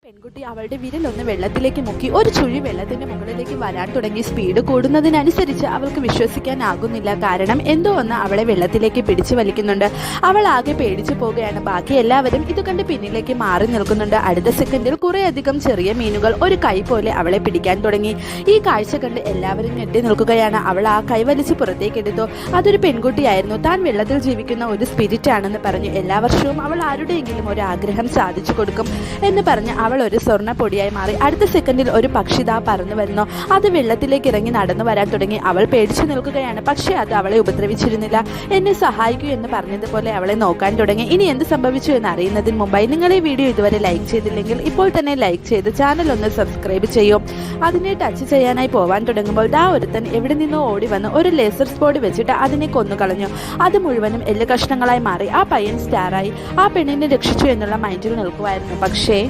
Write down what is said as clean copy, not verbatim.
പെൺകുട്ടി അവളുടെ വിരലൊന്ന് വെള്ളത്തിലേക്ക് മുക്കി ഒരു ചുഴി വെള്ളത്തിന്റെ മുകളിലേക്ക് വരാൻ തുടങ്ങി. സ്പീഡ് കൂടുന്നതിനനുസരിച്ച് അവൾക്ക് വിശ്വസിക്കാനാകുന്നില്ല. കാരണം എന്തോ ഒന്ന് അവളെ വെള്ളത്തിലേക്ക് പിടിച്ചു വലിക്കുന്നുണ്ട്. അവൾ ആകെ പേടിച്ചു പോവുകയാണ്. ബാക്കി എല്ലാവരും ഇത് കണ്ട് പിന്നിലേക്ക് മാറി നിൽക്കുന്നുണ്ട്. അടുത്ത സെക്കൻഡിൽ കുറേയധികം ചെറിയ മീനുകൾ ഒരു കൈ പോലെ അവളെ പിടിക്കാൻ തുടങ്ങി. ഈ കാഴ്ച കണ്ട് എല്ലാവരും ഞെട്ടി നിൽക്കുകയാണ്. അവൾ ആ കൈ വലിച്ച് പുറത്തേക്ക് എടുത്തു. അതൊരു പെൺകുട്ടിയായിരുന്നു. താൻ വെള്ളത്തിൽ ജീവിക്കുന്ന ഒരു സ്പിരിറ്റ് ആണെന്ന് പറഞ്ഞു. എല്ലാ വർഷവും അവൾ ആരുടെയെങ്കിലും ഒരു ആഗ്രഹം സാധിച്ചു കൊടുക്കും എന്ന് പറഞ്ഞ് അവൾ ഒരു സ്വർണ്ണ പൊടിയായി മാറി. അടുത്ത സെക്കൻഡിൽ ഒരു പക്ഷിതാ പറന്നു വരുന്നു. അത് വെള്ളത്തിലേക്ക് ഇറങ്ങി നടന്നു വരാൻ തുടങ്ങി. അവൾ പേടിച്ചു നിൽക്കുകയാണ്. പക്ഷേ അത് അവളെ ഉപദ്രവിച്ചിരുന്നില്ല. എന്നെ സഹായിക്കൂ എന്ന് പറഞ്ഞതുപോലെ അവളെ നോക്കാൻ തുടങ്ങി. ഇനി എന്ത് സംഭവിച്ചു എന്ന് അറിയുന്നതിന് മുമ്പായി നിങ്ങൾ ഈ വീഡിയോ ഇതുവരെ ലൈക്ക് ചെയ്തില്ലെങ്കിൽ ഇപ്പോൾ തന്നെ ലൈക്ക് ചെയ്ത് ചാനൽ ഒന്ന് സബ്സ്ക്രൈബ് ചെയ്യും. അതിനെ ടച്ച് ചെയ്യാനായി പോവാൻ തുടങ്ങുമ്പോൾ ഒരുത്തൻ എവിടെ നിന്നോ ഓടി വന്ന് ഒരു ലേസർ സ്പോഡ് വെച്ചിട്ട് അതിനെ കൊന്നുകളഞ്ഞു. അത് മുഴുവനും എല്ല് കഷ്ണങ്ങളായി മാറി. ആ പയ്യൻ സ്റ്റാറായി. ആ പെണ്ണിനെ രക്ഷിച്ചു എന്നുള്ള മൈൻഡിൽ നിൽക്കുമായിരുന്നു. പക്ഷേ